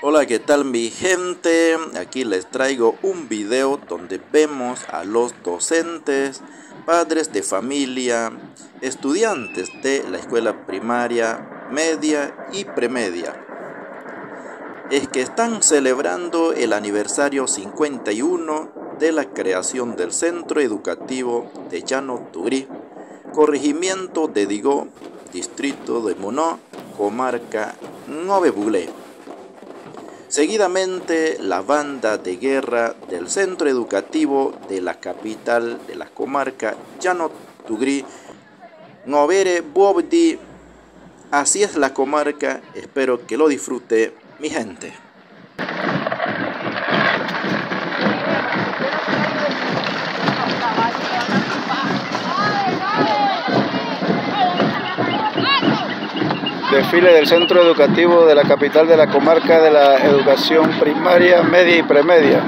Hola, ¿qué tal mi gente? Aquí les traigo un video donde vemos a los docentes, padres de familia, estudiantes de la escuela primaria, media y premedia. Es que están celebrando el aniversario 51 de la creación del Centro Educativo de Llano Tugrí, corregimiento de Digó, distrito de Monó, comarca Nove Buglé. Seguidamente, la banda de guerra del centro educativo de la capital de la comarca Llano Tugrí, Novere Bobdi. Así es la comarca, espero que lo disfrute mi gente. Desfile del centro educativo de la capital de la comarca de la educación primaria, media y premedia.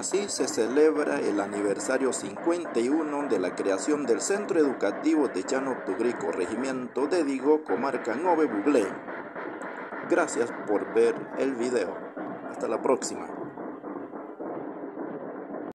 Así se celebra el aniversario 51 de la creación del Centro Educativo de Llano Tugrí, corregimiento de Digó, comarca Nove Buglé. Gracias por ver el video. Hasta la próxima.